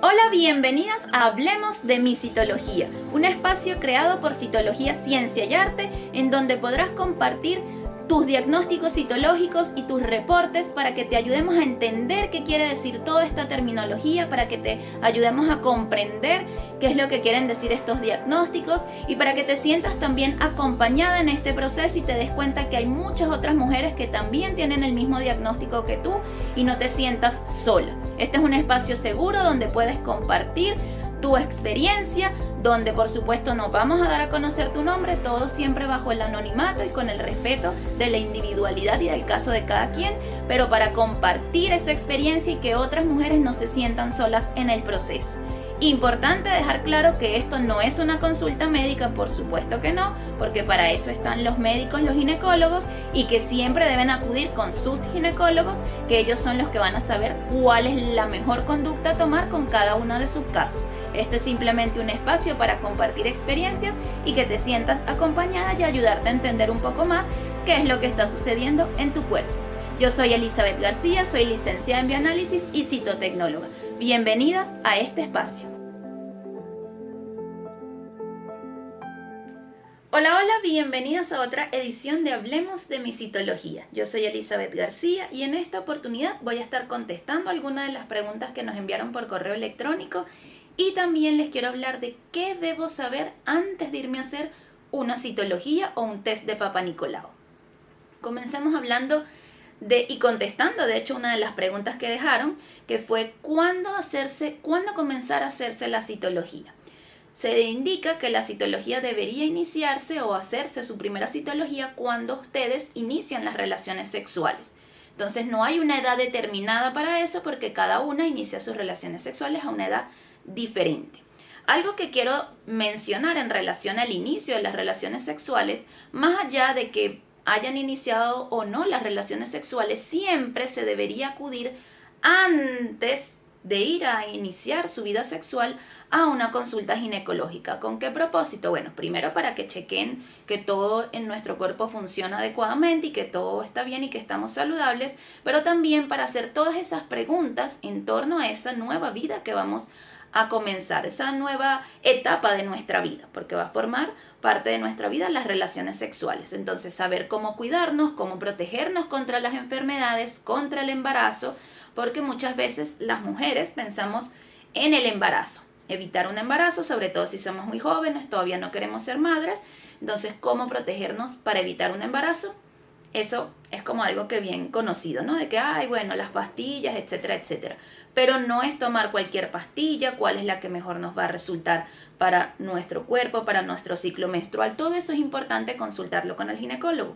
Hola, bienvenidas a Hablemos de mi Citología, un espacio creado por Citología Ciencia y Arte en donde podrás compartir tus diagnósticos citológicos y tus reportes para que te ayudemos a entender qué quiere decir toda esta terminología, para que te ayudemos a comprender qué es lo que quieren decir estos diagnósticos y para que te sientas también acompañada en este proceso y te des cuenta que hay muchas otras mujeres que también tienen el mismo diagnóstico que tú y no te sientas sola. Este es un espacio seguro donde puedes compartir tu experiencia, donde por supuesto nos vamos a dar a conocer tu nombre, todo siempre bajo el anonimato y con el respeto de la individualidad y del caso de cada quien, pero para compartir esa experiencia y que otras mujeres no se sientan solas en el proceso. Importante dejar claro que esto no es una consulta médica, por supuesto que no, porque para eso están los médicos, los ginecólogos, y que siempre deben acudir con sus ginecólogos, que ellos son los que van a saber cuál es la mejor conducta a tomar con cada uno de sus casos. Este es simplemente un espacio para compartir experiencias y que te sientas acompañada y ayudarte a entender un poco más qué es lo que está sucediendo en tu cuerpo. Yo soy Elizabeth García, soy licenciada en bioanálisis y citotecnóloga. Bienvenidas a este espacio. Hola, hola, bienvenidas a otra edición de Hablemos de mi Citología. Yo soy Elizabeth García y en esta oportunidad voy a estar contestando algunas de las preguntas que nos enviaron por correo electrónico y también les quiero hablar de qué debo saber antes de irme a hacer una citología o un test de Papa Nicolau. Comencemos hablando y contestando, de hecho, una de las preguntas que dejaron, que fue ¿cuándo comenzar a hacerse la citología? Se indica que la citología debería iniciarse o hacerse su primera citología cuando ustedes inician las relaciones sexuales. Entonces no hay una edad determinada para eso porque cada una inicia sus relaciones sexuales a una edad diferente. Algo que quiero mencionar en relación al inicio de las relaciones sexuales, más allá de que hayan iniciado o no las relaciones sexuales, siempre se debería acudir antes de ir a iniciar su vida sexual a una consulta ginecológica. ¿Con qué propósito? Bueno, primero para que chequen que todo en nuestro cuerpo funciona adecuadamente y que todo está bien y que estamos saludables, pero también para hacer todas esas preguntas en torno a esa nueva vida que vamos a comenzar, esa nueva etapa de nuestra vida, porque va a formar parte de nuestra vida las relaciones sexuales. Entonces, saber cómo cuidarnos, cómo protegernos contra las enfermedades, contra el embarazo, porque muchas veces las mujeres pensamos en el embarazo, evitar un embarazo, sobre todo si somos muy jóvenes, todavía no queremos ser madres. Entonces, ¿cómo protegernos para evitar un embarazo? Eso es como algo que bien conocido, ¿no? De que, bueno, las pastillas, etcétera, etcétera. Pero no es tomar cualquier pastilla, cuál es la que mejor nos va a resultar para nuestro cuerpo, para nuestro ciclo menstrual. Todo eso es importante consultarlo con el ginecólogo.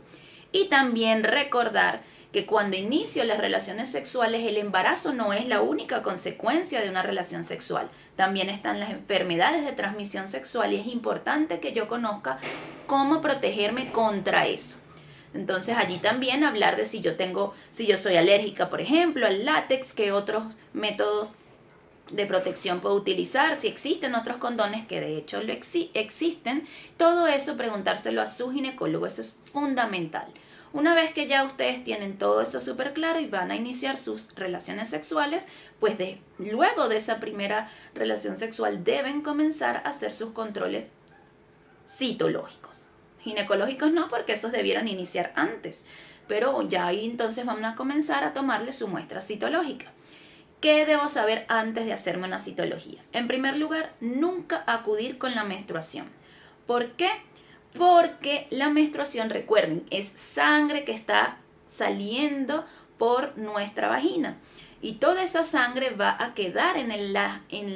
Y también recordar que cuando inicio las relaciones sexuales, el embarazo no es la única consecuencia de una relación sexual. También están las enfermedades de transmisión sexual y es importante que yo conozca cómo protegerme contra eso. Entonces allí también hablar de si yo soy alérgica, por ejemplo, al látex, qué otros métodos de protección puedo utilizar, si existen otros condones, que de hecho existen. Todo eso preguntárselo a su ginecólogo, eso es fundamental. Una vez que ya ustedes tienen todo eso súper claro y van a iniciar sus relaciones sexuales, pues luego de esa primera relación sexual deben comenzar a hacer sus controles citológicos. Ginecológicos no, porque estos debieron iniciar antes, pero ya ahí entonces van a comenzar a tomarle su muestra citológica. ¿Qué debo saber antes de hacerme una citología? En primer lugar, nunca acudir con la menstruación. ¿Por qué? Porque la menstruación, recuerden, es sangre que está saliendo por nuestra vagina y toda esa sangre va a quedar en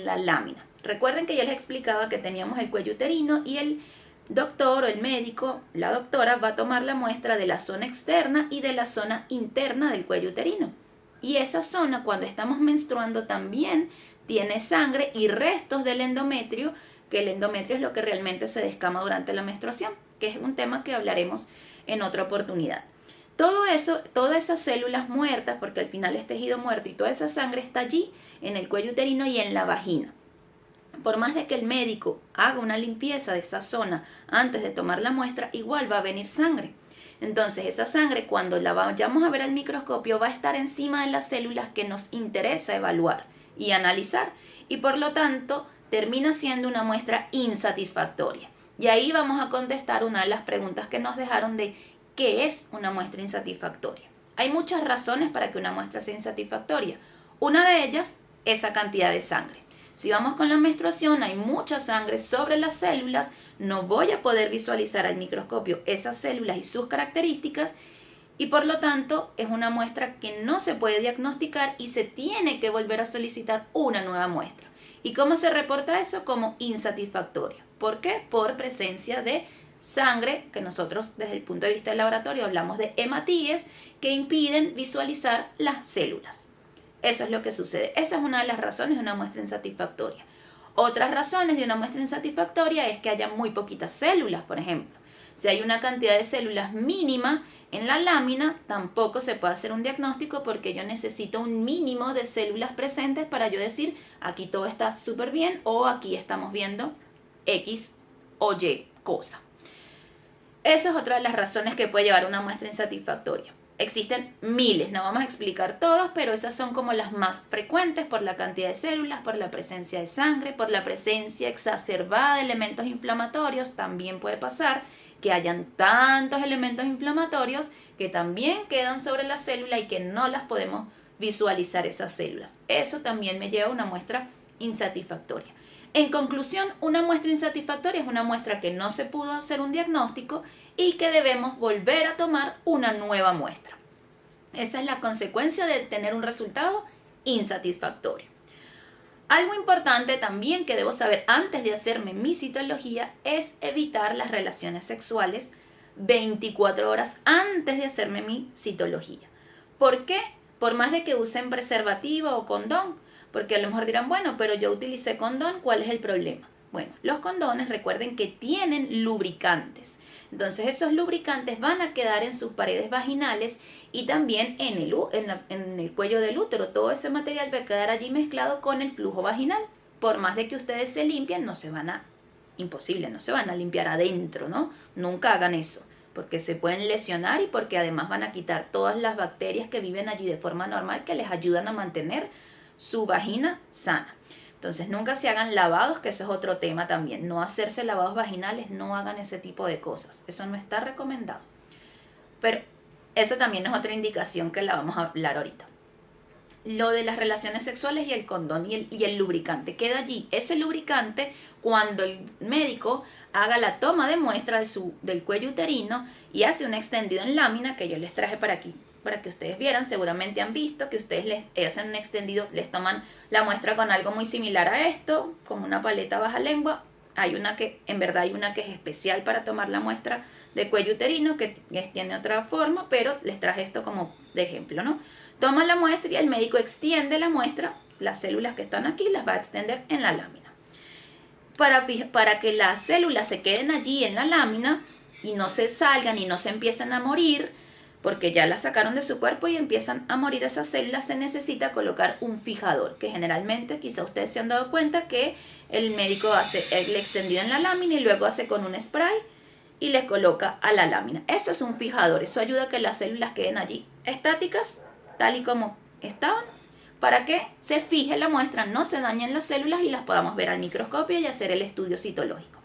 la lámina. Recuerden que ya les explicaba que teníamos el cuello uterino y el doctor o el médico, la doctora, va a tomar la muestra de la zona externa y de la zona interna del cuello uterino. Y esa zona, cuando estamos menstruando, también tiene sangre y restos del endometrio, que el endometrio es lo que realmente se descama durante la menstruación, que es un tema que hablaremos en otra oportunidad. Todo eso, todas esas células muertas, porque al final es tejido muerto y toda esa sangre está allí en el cuello uterino y en la vagina. Por más de que el médico haga una limpieza de esa zona antes de tomar la muestra, igual va a venir sangre. Entonces esa sangre, cuando la vayamos a ver al microscopio, va a estar encima de las células que nos interesa evaluar y analizar. y por lo tanto termina siendo una muestra insatisfactoria. Y ahí vamos a contestar una de las preguntas que nos dejaron de ¿qué es una muestra insatisfactoria? Hay muchas razones para que una muestra sea insatisfactoria. Una de ellas es esa cantidad de sangre. Si vamos con la menstruación, hay mucha sangre sobre las células, no voy a poder visualizar al microscopio esas células y sus características y por lo tanto es una muestra que no se puede diagnosticar y se tiene que volver a solicitar una nueva muestra. ¿Y cómo se reporta eso? Como insatisfactorio. ¿Por qué? Por presencia de sangre, que nosotros desde el punto de vista del laboratorio hablamos de hematíes, que impiden visualizar las células. Eso es lo que sucede. Esa es una de las razones de una muestra insatisfactoria. Otras razones de una muestra insatisfactoria es que haya muy poquitas células, por ejemplo. Si hay una cantidad de células mínima en la lámina, tampoco se puede hacer un diagnóstico porque yo necesito un mínimo de células presentes para yo decir aquí todo está súper bien o aquí estamos viendo X o Y cosa. Esa es otra de las razones que puede llevar a una muestra insatisfactoria. Existen miles, no vamos a explicar todas, pero esas son como las más frecuentes por la cantidad de células, por la presencia de sangre, por la presencia exacerbada de elementos inflamatorios. También puede pasar que hayan tantos elementos inflamatorios que también quedan sobre la célula y que no las podemos visualizar esas células. Eso también me lleva a una muestra insatisfactoria. En conclusión, una muestra insatisfactoria es una muestra que no se pudo hacer un diagnóstico y que debemos volver a tomar una nueva muestra. Esa es la consecuencia de tener un resultado insatisfactorio. Algo importante también que debo saber antes de hacerme mi citología es evitar las relaciones sexuales 24 horas antes de hacerme mi citología. ¿Por qué? Por más de que usen preservativo o condón, porque a lo mejor dirán, bueno, pero yo utilicé condón, ¿cuál es el problema? Bueno, los condones recuerden que tienen lubricantes. Entonces esos lubricantes van a quedar en sus paredes vaginales y también en el cuello del útero. Todo ese material va a quedar allí mezclado con el flujo vaginal. Por más de que ustedes se limpien, no se van a limpiar adentro, ¿no? Nunca hagan eso, porque se pueden lesionar y porque además van a quitar todas las bacterias que viven allí de forma normal que les ayudan a mantener su vagina sana. Entonces nunca se hagan lavados, que eso es otro tema también. No hacerse lavados vaginales, no hagan ese tipo de cosas. Eso no está recomendado. Pero eso también es otra indicación que la vamos a hablar ahorita. Lo de las relaciones sexuales y el condón y el lubricante. Queda allí ese lubricante cuando el médico haga la toma de muestra del cuello uterino y hace un extendido en lámina que yo les traje para aquí, para que ustedes vieran. Seguramente han visto que ustedes les hacen un extendido, les toman la muestra con algo muy similar a esto, como una paleta baja lengua. En verdad hay una que es especial para tomar la muestra de cuello uterino, que tiene otra forma, pero les traje esto como de ejemplo, ¿no? Toman la muestra y el médico extiende la muestra, las células que están aquí las va a extender en la lámina. Para que las células se queden allí en la lámina y no se salgan y no se empiecen a morir, porque ya las sacaron de su cuerpo y empiezan a morir esas células, se necesita colocar un fijador, que generalmente, quizá ustedes se han dado cuenta que el médico hace el extendido en la lámina y luego hace con un spray y les coloca a la lámina. Eso es un fijador, eso ayuda a que las células queden allí estáticas, tal y como estaban, para que se fije la muestra, no se dañen las células y las podamos ver al microscopio y hacer el estudio citológico.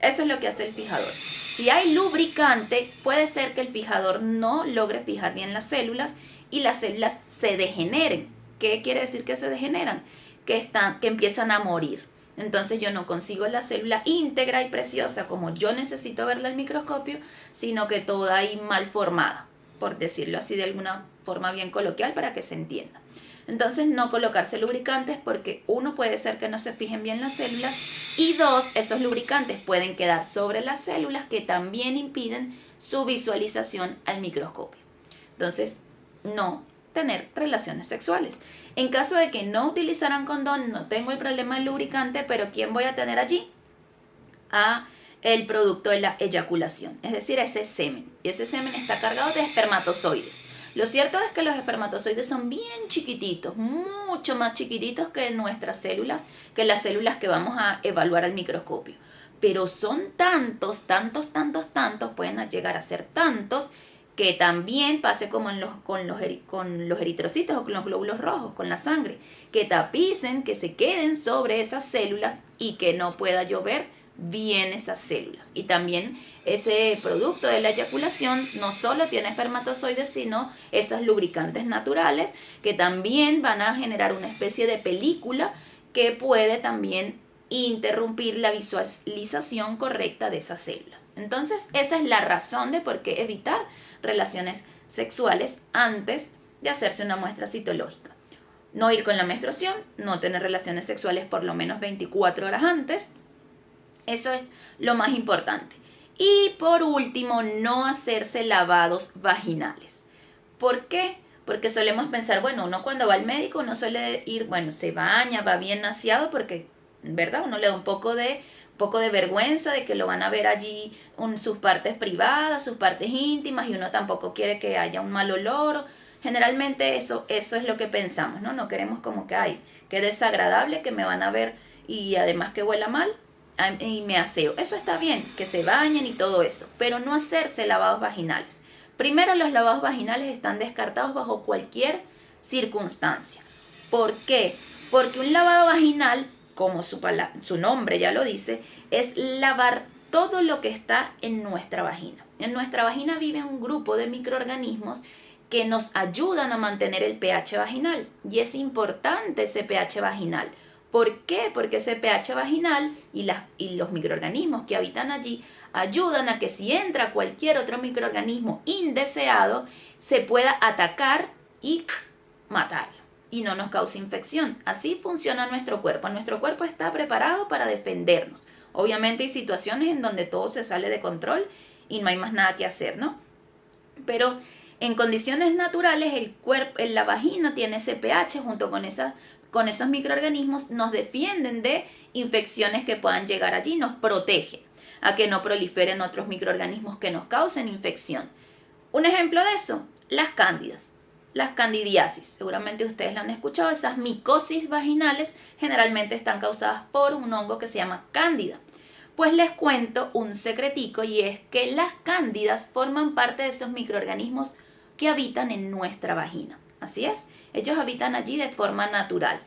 Eso es lo que hace el fijador. Si hay lubricante, puede ser que el fijador no logre fijar bien las células y las células se degeneren. ¿Qué quiere decir que se degeneran? Que empiezan a morir. Entonces yo no consigo la célula íntegra y preciosa como yo necesito verla al microscopio, sino que toda ahí mal formada, por decirlo así de alguna forma bien coloquial para que se entienda. Entonces no colocarse lubricantes porque uno, puede ser que no se fijen bien las células y dos, esos lubricantes pueden quedar sobre las células que también impiden su visualización al microscopio. Entonces no tener relaciones sexuales. En caso de que no utilizaran condón, no tengo el problema del lubricante, pero ¿quién voy a tener allí? El producto de la eyaculación, es decir, ese semen. Y ese semen está cargado de espermatozoides. Lo cierto es que los espermatozoides son bien chiquititos, mucho más chiquititos que nuestras células, que las células que vamos a evaluar al microscopio. Pero son tantos, pueden llegar a ser tantos, que también pase como con los eritrocitos o con los glóbulos rojos, con la sangre, que tapicen, que se queden sobre esas células y que no pueda llover bien esas células. Y también ese producto de la eyaculación no solo tiene espermatozoides, sino esos lubricantes naturales que también van a generar una especie de película que puede también interrumpir la visualización correcta de esas células. Entonces, esa es la razón de por qué evitar relaciones sexuales antes de hacerse una muestra citológica. No ir con la menstruación, no tener relaciones sexuales por lo menos 24 horas antes. Eso es lo más importante. Y por último, no hacerse lavados vaginales. ¿Por qué? Porque solemos pensar, bueno, uno cuando va al médico uno suele ir, bueno, se baña, va bien aseado porque, ¿verdad? Uno le da un poco de vergüenza de que lo van a ver allí sus partes privadas, sus partes íntimas, y uno tampoco quiere que haya un mal olor. Generalmente eso es lo que pensamos, ¿no? No queremos como que, ay, qué desagradable que me van a ver y además que huela mal y me aseo. Eso está bien, que se bañen y todo eso, pero no hacerse lavados vaginales. Primero, los lavados vaginales están descartados bajo cualquier circunstancia. ¿Por qué? Porque un lavado vaginal, como su nombre ya lo dice, es lavar todo lo que está en nuestra vagina. En nuestra vagina vive un grupo de microorganismos que nos ayudan a mantener el pH vaginal. Y es importante ese pH vaginal. ¿Por qué? Porque ese pH vaginal y los microorganismos que habitan allí ayudan a que si entra cualquier otro microorganismo indeseado, se pueda atacar y matarlo y no nos cause infección. Así funciona nuestro cuerpo. Nuestro cuerpo está preparado para defendernos. Obviamente hay situaciones en donde todo se sale de control y no hay más nada que hacer, ¿no? Pero en condiciones naturales la vagina tiene ese pH junto con esos microorganismos, nos defienden de infecciones que puedan llegar allí, nos protege a que no proliferen otros microorganismos que nos causen infección. Un ejemplo de eso, las cándidas, las candidiasis. Seguramente ustedes lo han escuchado. Esas micosis vaginales generalmente están causadas por un hongo que se llama cándida. Pues les cuento un secretico, y es que las cándidas forman parte de esos microorganismos que habitan en nuestra vagina. Así es, ellos habitan allí de forma natural.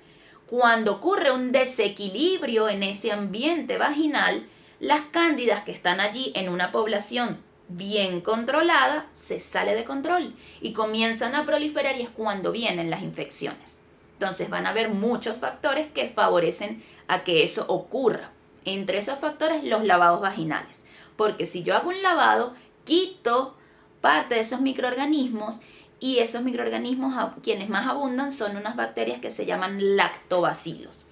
Cuando ocurre un desequilibrio en ese ambiente vaginal, las cándidas que están allí en una población bien controlada se sale de control y comienzan a proliferar, y es cuando vienen las infecciones. Entonces van a haber muchos factores que favorecen a que eso ocurra. Entre esos factores, los lavados vaginales. Porque si yo hago un lavado, quito parte de esos microorganismos, y esos microorganismos, quienes más abundan, son unas bacterias que se llaman lactobacilos.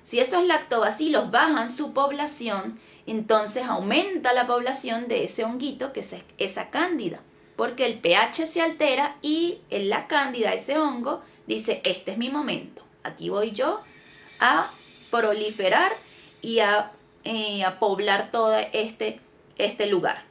Si esos lactobacilos bajan su población, entonces aumenta la población de ese honguito, que es esa cándida, porque el pH se altera y en la cándida, ese hongo, dice, este es mi momento, aquí voy yo a proliferar y a poblar todo este lugar.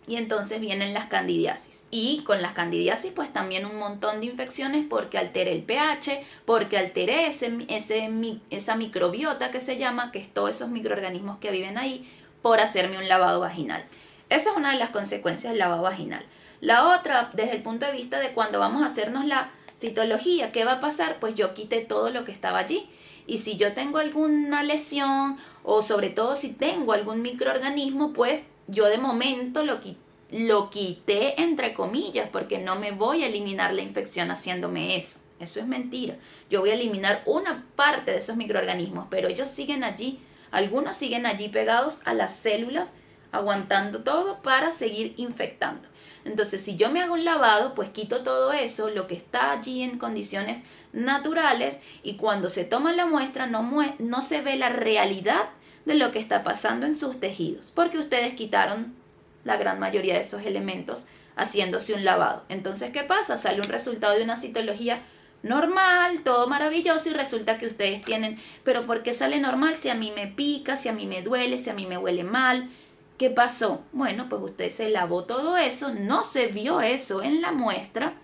Y entonces vienen las candidiasis. Y con las candidiasis pues también un montón de infecciones, porque alteré el pH, porque alteré esa microbiota que se llama, que es todos esos microorganismos que viven ahí, por hacerme un lavado vaginal. Esa es una de las consecuencias del lavado vaginal. La otra, desde el punto de vista de cuando vamos a hacernos la citología, ¿qué va a pasar? Pues yo quité todo lo que estaba allí. Y si yo tengo alguna lesión, o sobre todo si tengo algún microorganismo, pues yo de momento lo quité entre comillas, porque no me voy a eliminar la infección haciéndome eso. Eso es mentira. Yo voy a eliminar una parte de esos microorganismos, pero ellos siguen allí. Algunos siguen allí pegados a las células, aguantando todo para seguir infectando. Entonces, si yo me hago un lavado, pues quito todo eso, lo que está allí en condiciones naturales, y cuando se toma la muestra no se ve la realidad de lo que está pasando en sus tejidos, porque ustedes quitaron la gran mayoría de esos elementos haciéndose un lavado. Entonces, ¿qué pasa? Sale un resultado de una citología normal, todo maravilloso, y resulta que ustedes tienen, pero ¿por qué sale normal si a mí me pica, si a mí me duele, si a mí me huele mal? ¿Qué pasó? Bueno, pues usted se lavó todo eso, no se vio eso en la muestra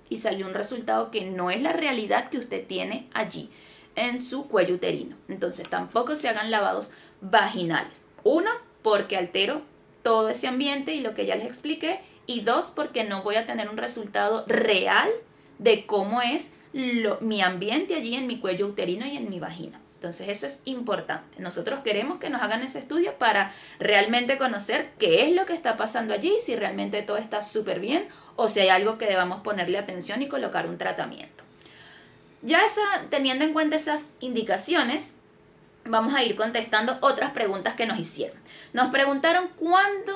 y salió un resultado que no es la realidad que usted tiene allí en su cuello uterino. Entonces tampoco se hagan lavados vaginales. Uno, porque altero todo ese ambiente y lo que ya les expliqué. y 2, porque no voy a tener un resultado real de cómo es mi ambiente allí en mi cuello uterino y en mi vagina. Entonces eso es importante. Nosotros queremos que nos hagan ese estudio para realmente conocer qué es lo que está pasando allí, si realmente todo está súper bien o si hay algo que debamos ponerle atención y colocar un tratamiento. Ya teniendo en cuenta esas indicaciones, vamos a ir contestando otras preguntas que nos hicieron. Nos preguntaron cuándo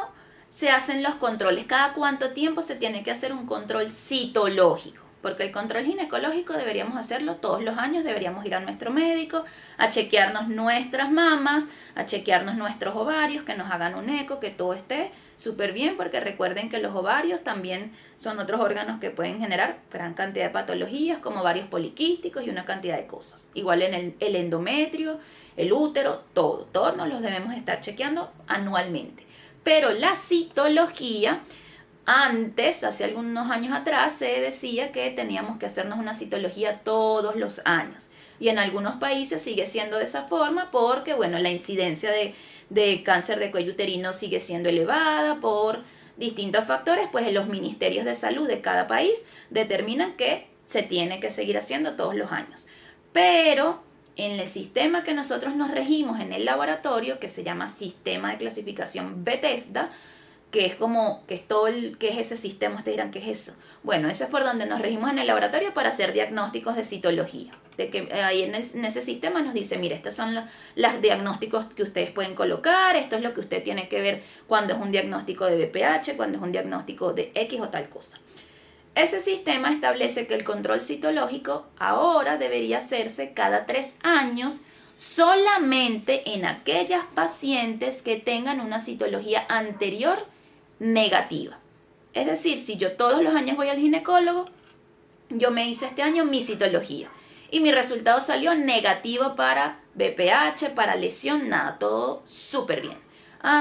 se hacen los controles, cada cuánto tiempo se tiene que hacer un control citológico, porque el control ginecológico deberíamos hacerlo todos los años, deberíamos ir a nuestro médico a chequearnos nuestras mamas, a chequearnos nuestros ovarios, que nos hagan un eco, que todo esté súper bien, porque recuerden que los ovarios también son otros órganos que pueden generar gran cantidad de patologías, como ovarios poliquísticos y una cantidad de cosas. Igual en el endometrio, el útero, todos nos los debemos estar chequeando anualmente. Pero la citología, antes, hace algunos años atrás, se decía que teníamos que hacernos una citología todos los años. Y en algunos países sigue siendo de esa forma porque, bueno, la incidencia de cáncer de cuello uterino sigue siendo elevada por distintos factores, pues los ministerios de salud de cada país determinan que se tiene que seguir haciendo todos los años. Pero en el sistema que nosotros nos regimos en el laboratorio, que se llama Sistema de Clasificación Bethesda, que es ese sistema, ustedes dirán, ¿qué es eso? Bueno, eso es por donde nos regimos en el laboratorio para hacer diagnósticos de citología. De que ahí en ese sistema nos dice, mire, estos son los diagnósticos que ustedes pueden colocar, esto es lo que usted tiene que ver cuando es un diagnóstico de BPH, cuando es un diagnóstico de X o tal cosa. Ese sistema establece que el control citológico ahora debería hacerse cada 3 años solamente en aquellas pacientes que tengan una citología anterior negativa. Es decir, si yo todos los años voy al ginecólogo, yo me hice este año mi citología y mi resultado salió negativo para BPH, para lesión, nada, todo súper bien.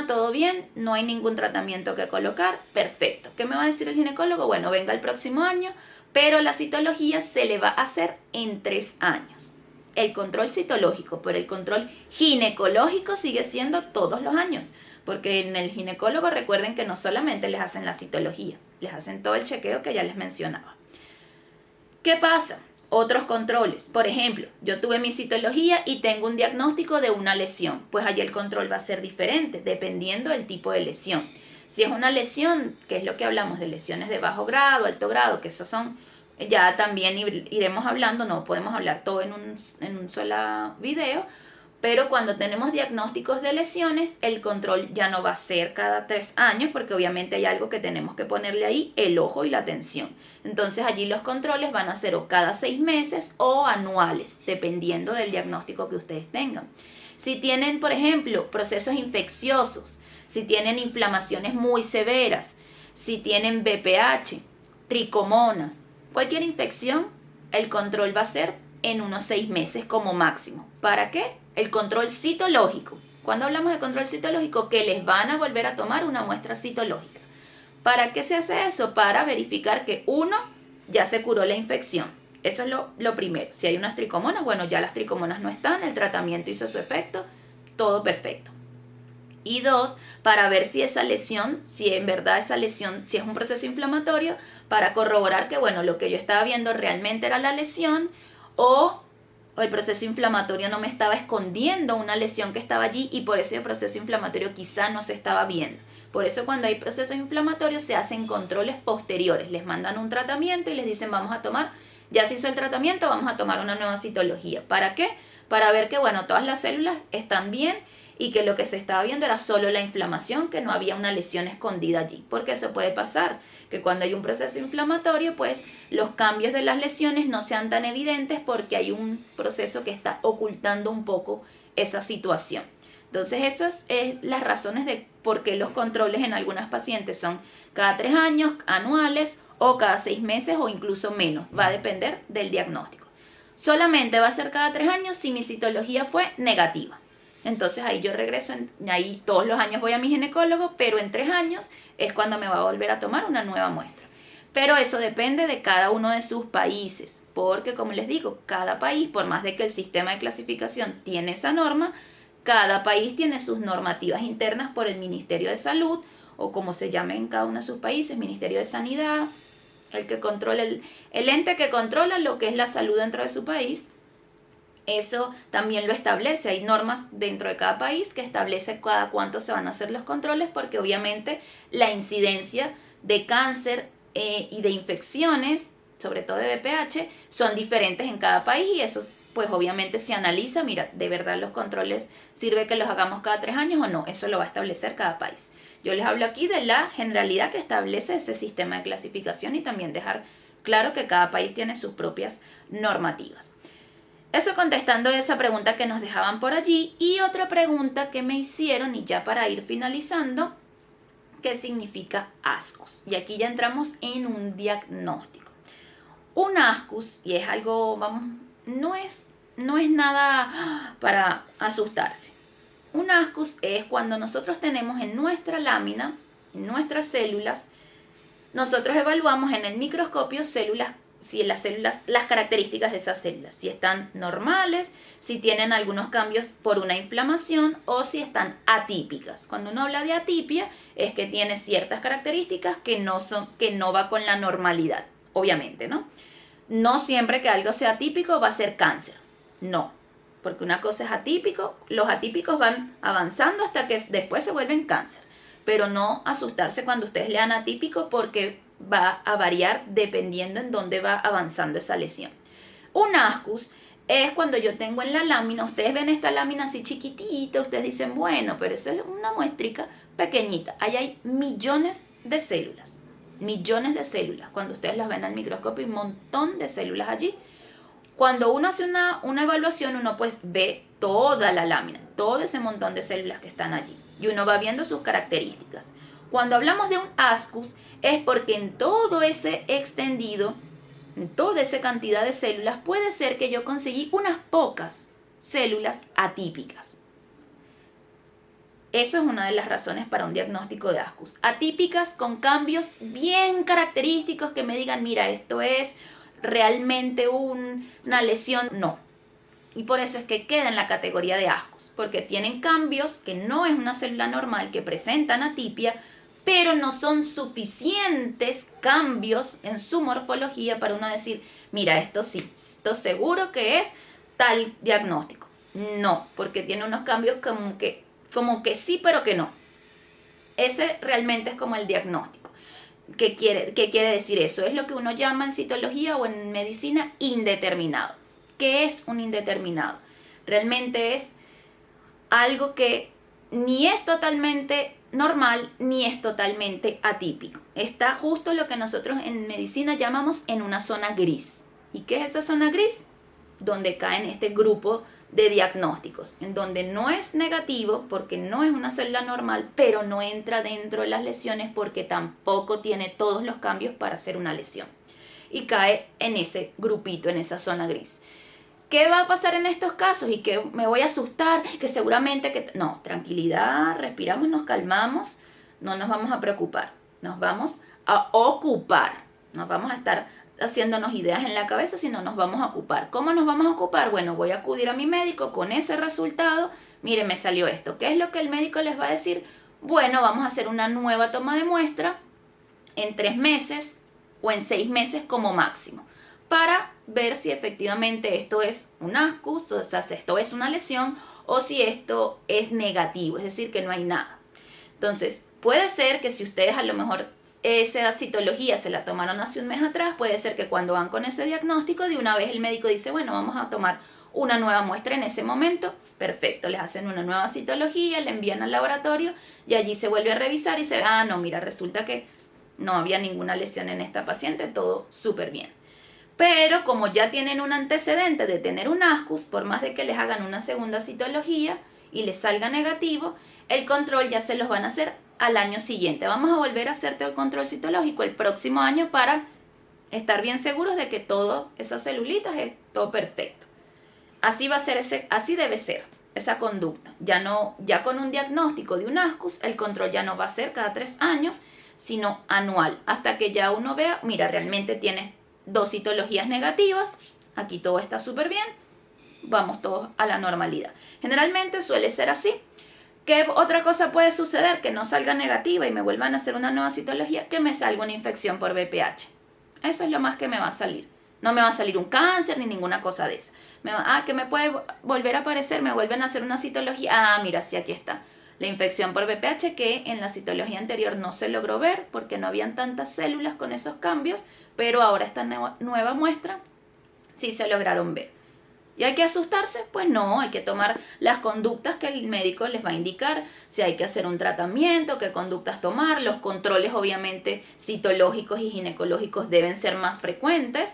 Todo bien, no hay ningún tratamiento que colocar, perfecto. ¿Qué me va a decir el ginecólogo? Bueno, venga el próximo año, pero la citología se le va a hacer en 3 años. El control citológico, pero el control ginecológico sigue siendo todos los años, porque en el ginecólogo recuerden que no solamente les hacen la citología, les hacen todo el chequeo que ya les mencionaba. ¿Qué pasa? Otros controles, por ejemplo, yo tuve mi citología y tengo un diagnóstico de una lesión, pues allí el control va a ser diferente dependiendo del tipo de lesión. Si es una lesión, que es lo que hablamos de lesiones de bajo grado, alto grado, que esos son, ya también iremos hablando, no podemos hablar todo en un solo video, pero cuando tenemos diagnósticos de lesiones, el control ya no va a ser cada 3 años, porque obviamente hay algo que tenemos que ponerle ahí, el ojo y la atención. Entonces allí los controles van a ser o cada 6 meses o anuales, dependiendo del diagnóstico que ustedes tengan. Si tienen, por ejemplo, procesos infecciosos, si tienen inflamaciones muy severas, si tienen BPH, tricomonas, cualquier infección, el control va a ser en unos 6 meses como máximo. ¿Para qué? El control citológico. Cuando hablamos de control citológico, que les van a volver a tomar una muestra citológica. ¿Para qué se hace eso? Para verificar que uno, ya se curó la infección. Eso es lo primero. Si hay unas tricomonas, bueno, ya las tricomonas no están, el tratamiento hizo su efecto, todo perfecto. Y 2, para ver si esa lesión, si en verdad esa lesión, si es un proceso inflamatorio, para corroborar que, bueno, lo que yo estaba viendo realmente era la lesión o el proceso inflamatorio no me estaba escondiendo una lesión que estaba allí y por ese proceso inflamatorio quizá no se estaba viendo. Por eso cuando hay procesos inflamatorios se hacen controles posteriores, les mandan un tratamiento y les dicen vamos a tomar, ya se hizo el tratamiento, vamos a tomar una nueva citología. ¿Para qué? Para ver que bueno, todas las células están bien y que lo que se estaba viendo era solo la inflamación, que no había una lesión escondida allí, porque eso puede pasar, que cuando hay un proceso inflamatorio, pues los cambios de las lesiones no sean tan evidentes porque hay un proceso que está ocultando un poco esa situación. Entonces esas son las razones de por qué los controles en algunas pacientes son cada 3 años, anuales o cada 6 meses o incluso menos, va a depender del diagnóstico. Solamente va a ser cada 3 años si mi citología fue negativa. Entonces ahí yo regreso, ahí todos los años voy a mi ginecólogo, pero en 3 años es cuando me va a volver a tomar una nueva muestra. Pero eso depende de cada uno de sus países, porque como les digo, cada país, por más de que el sistema de clasificación tiene esa norma, cada país tiene sus normativas internas por el Ministerio de Salud o como se llame en cada uno de sus países, Ministerio de Sanidad, el que controla, el ente que controla lo que es la salud dentro de su país. Eso también lo establece, hay normas dentro de cada país que establece cada cuánto se van a hacer los controles, porque obviamente la incidencia de cáncer y de infecciones, sobre todo de VPH, son diferentes en cada país y eso pues obviamente se analiza, mira, de verdad los controles sirve que los hagamos cada 3 años o no, eso lo va a establecer cada país. Yo les hablo aquí de la generalidad que establece ese sistema de clasificación y también dejar claro que cada país tiene sus propias normativas. Eso contestando esa pregunta que nos dejaban por allí. Y otra pregunta que me hicieron, y ya para ir finalizando, ¿qué significa ASCUS? Y aquí ya entramos en un diagnóstico. Un ASCUS, y es algo, vamos, no es nada para asustarse. Un ASCUS es cuando nosotros tenemos en nuestra lámina, en nuestras células, nosotros evaluamos en el microscopio células, si las células, las características de esas células, si están normales, si tienen algunos cambios por una inflamación o si están atípicas. Cuando uno habla de atipia es que tiene ciertas características que no va con la normalidad, obviamente, ¿no? No siempre que algo sea atípico va a ser cáncer, no, porque una cosa es atípico, los atípicos van avanzando hasta que después se vuelven cáncer, pero no asustarse cuando ustedes lean atípico porque va a variar dependiendo en dónde va avanzando esa lesión. Un ASCUS es cuando yo tengo en la lámina, ustedes ven esta lámina así chiquitita, ustedes dicen, bueno, pero eso es una muestrica pequeñita. Ahí hay millones de células. Cuando ustedes las ven al microscopio, hay un montón de células allí. Cuando uno hace una evaluación, uno pues ve toda la lámina, todo ese montón de células que están allí. Y uno va viendo sus características. Cuando hablamos de un ASCUS, es porque en todo ese extendido, en toda esa cantidad de células, puede ser que yo conseguí unas pocas células atípicas. Eso es una de las razones para un diagnóstico de ASCUS. Atípicas con cambios bien característicos que me digan, mira, esto es realmente una lesión. No. Y por eso es que queda en la categoría de ASCUS, porque tienen cambios que no es una célula normal, que presentan atipia, pero no son suficientes cambios en su morfología para uno decir, mira, esto sí, esto seguro que es tal diagnóstico. No, porque tiene unos cambios como que sí, pero que no. Ese realmente es como el diagnóstico. ¿Qué quiere decir eso? Es lo que uno llama en citología o en medicina indeterminado. ¿Qué es un indeterminado? Realmente es algo que ni es totalmente normal ni es totalmente atípico. Está justo lo que nosotros en medicina llamamos en una zona gris. ¿Y qué es esa zona gris? Donde caen este grupo de diagnósticos, en donde no es negativo porque no es una célula normal, pero no entra dentro de las lesiones porque tampoco tiene todos los cambios para hacer una lesión. Y cae en ese grupito, en esa zona gris. ¿Qué va a pasar en estos casos? Y que me voy a asustar, que seguramente que... No, tranquilidad, respiramos, nos calmamos, no nos vamos a preocupar, nos vamos a ocupar, nos vamos a estar haciéndonos ideas en la cabeza, sino nos vamos a ocupar. ¿Cómo nos vamos a ocupar? Bueno, voy a acudir a mi médico con ese resultado, mire, me salió esto. ¿Qué es lo que el médico les va a decir? Bueno, vamos a hacer una nueva toma de muestra en 3 meses o en 6 meses como máximo, para ver si efectivamente esto es un ASCUS, o sea, si esto es una lesión, o si esto es negativo, es decir, que no hay nada. Entonces, puede ser que si ustedes a lo mejor esa citología se la tomaron hace un mes atrás, puede ser que cuando van con ese diagnóstico, de una vez el médico dice, bueno, vamos a tomar una nueva muestra en ese momento, perfecto, les hacen una nueva citología, le envían al laboratorio y allí se vuelve a revisar y se ve, no, mira, resulta que no había ninguna lesión en esta paciente, todo súper bien. Pero como ya tienen un antecedente de tener un ASCUS, por más de que les hagan una segunda citología y les salga negativo, el control ya se los van a hacer al año siguiente. Vamos a volver a hacerte el control citológico el próximo año para estar bien seguros de que todas esas celulitas es todo perfecto. Así va a ser así debe ser esa conducta. Ya con un diagnóstico de un ASCUS, el control ya no va a ser cada 3 años, sino anual, hasta que ya uno vea, mira, realmente tienes 2 citologías negativas, aquí todo está súper bien, vamos todos a la normalidad. Generalmente suele ser así. ¿Qué otra cosa puede suceder? Que no salga negativa y me vuelvan a hacer una nueva citología, que me salga una infección por VPH. Eso es lo más que me va a salir. No me va a salir un cáncer ni ninguna cosa de esa. Que me puede volver a aparecer, me vuelven a hacer una citología. Ah, mira, sí, aquí está. La infección por VPH, que en la citología anterior no se logró ver porque no habían tantas células con esos cambios, pero ahora esta nueva muestra sí se lograron ver. ¿Y hay que asustarse? Pues no, hay que tomar las conductas que el médico les va a indicar, si hay que hacer un tratamiento, qué conductas tomar, los controles obviamente citológicos y ginecológicos deben ser más frecuentes.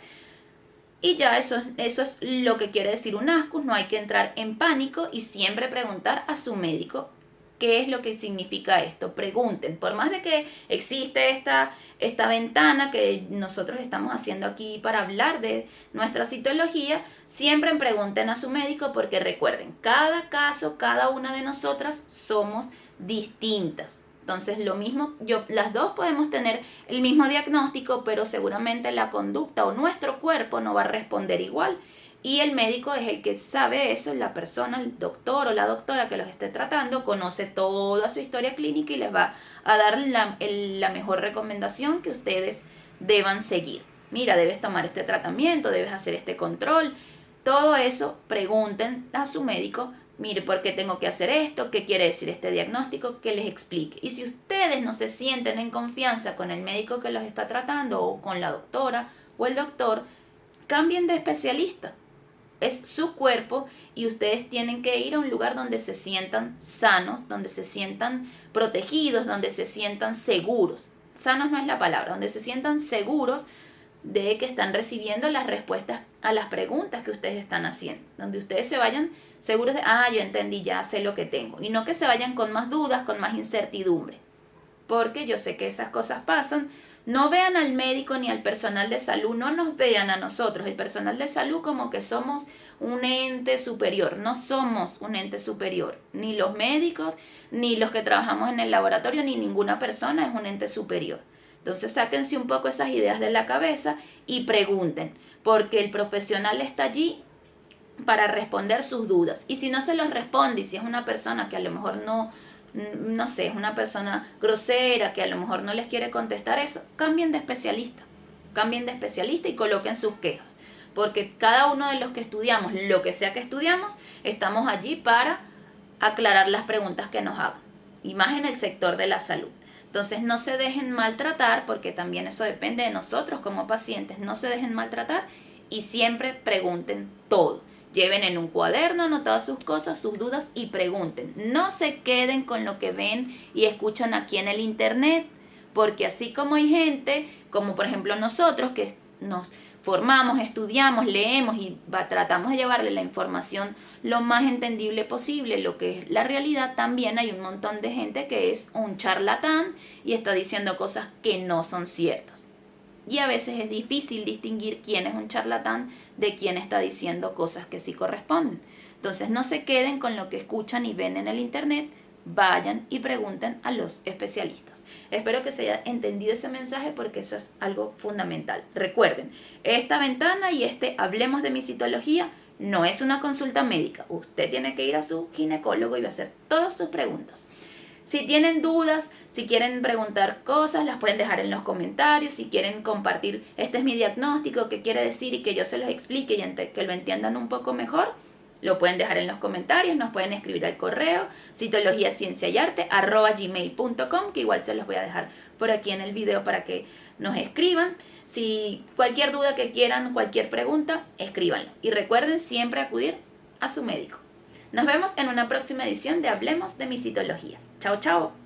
Y ya eso es lo que quiere decir un ASCUS, no hay que entrar en pánico y siempre preguntar a su médico qué es lo que significa esto. Pregunten, por más de que existe esta ventana que nosotros estamos haciendo aquí para hablar de nuestra citología, siempre pregunten a su médico porque recuerden, cada caso, cada una de nosotras somos distintas. Entonces lo mismo, las dos podemos tener el mismo diagnóstico, pero seguramente la conducta o nuestro cuerpo no va a responder igual. Y el médico es el que sabe eso, la persona, el doctor o la doctora que los esté tratando, conoce toda su historia clínica y les va a dar la mejor recomendación que ustedes deban seguir. Mira, debes tomar este tratamiento, debes hacer este control. Todo eso, pregunten a su médico. Mire, ¿por qué tengo que hacer esto? ¿Qué quiere decir este diagnóstico? Que les explique. Y si ustedes no se sienten en confianza con el médico que los está tratando o con la doctora o el doctor, cambien de especialista. Es su cuerpo y ustedes tienen que ir a un lugar donde se sientan sanos, donde se sientan protegidos, donde se sientan seguros. Sanos no es la palabra, donde se sientan seguros de que están recibiendo las respuestas a las preguntas que ustedes están haciendo, donde ustedes se vayan seguros de, yo entendí, ya sé lo que tengo, y no que se vayan con más dudas, con más incertidumbre, porque yo sé que esas cosas pasan. No vean al médico ni al personal de salud, no nos vean a nosotros, el personal de salud, como que somos un ente superior. No somos un ente superior, ni los médicos, ni los que trabajamos en el laboratorio, ni ninguna persona es un ente superior. Entonces sáquense un poco esas ideas de la cabeza y pregunten, porque el profesional está allí para responder sus dudas. Y si no se los responde, y si es una persona que a lo mejor no sé, es una persona grosera, que a lo mejor no les quiere contestar eso, cambien de especialista y coloquen sus quejas. Porque cada uno de los que estudiamos, lo que sea que estudiamos, estamos allí para aclarar las preguntas que nos hagan. Y más en el sector de la salud. Entonces no se dejen maltratar, porque también eso depende de nosotros como pacientes. No se dejen maltratar y siempre pregunten todo. Lleven en un cuaderno anotadas sus cosas, sus dudas y pregunten. No se queden con lo que ven y escuchan aquí en el internet, porque así como hay gente, como por ejemplo nosotros que nos formamos, estudiamos, leemos y tratamos de llevarle la información lo más entendible posible, lo que es la realidad, también hay un montón de gente que es un charlatán y está diciendo cosas que no son ciertas. Y a veces es difícil distinguir quién es un charlatán de quién está diciendo cosas que sí corresponden. Entonces no se queden con lo que escuchan y ven en el internet, vayan y pregunten a los especialistas. Espero que se haya entendido ese mensaje porque eso es algo fundamental. Recuerden, esta ventana y Hablemos de mi citología no es una consulta médica. Usted tiene que ir a su ginecólogo y va a hacer todas sus preguntas. Si tienen dudas, si quieren preguntar cosas, las pueden dejar en los comentarios. Si quieren compartir, este es mi diagnóstico, qué quiere decir y que yo se los explique y que lo entiendan un poco mejor, lo pueden dejar en los comentarios, nos pueden escribir al correo citologiacienciayarte@gmail.com, que igual se los voy a dejar por aquí en el video para que nos escriban. Si cualquier duda que quieran, cualquier pregunta, escríbanlo. Y recuerden siempre acudir a su médico. Nos vemos en una próxima edición de Hablemos de mi citología. Chao, chao.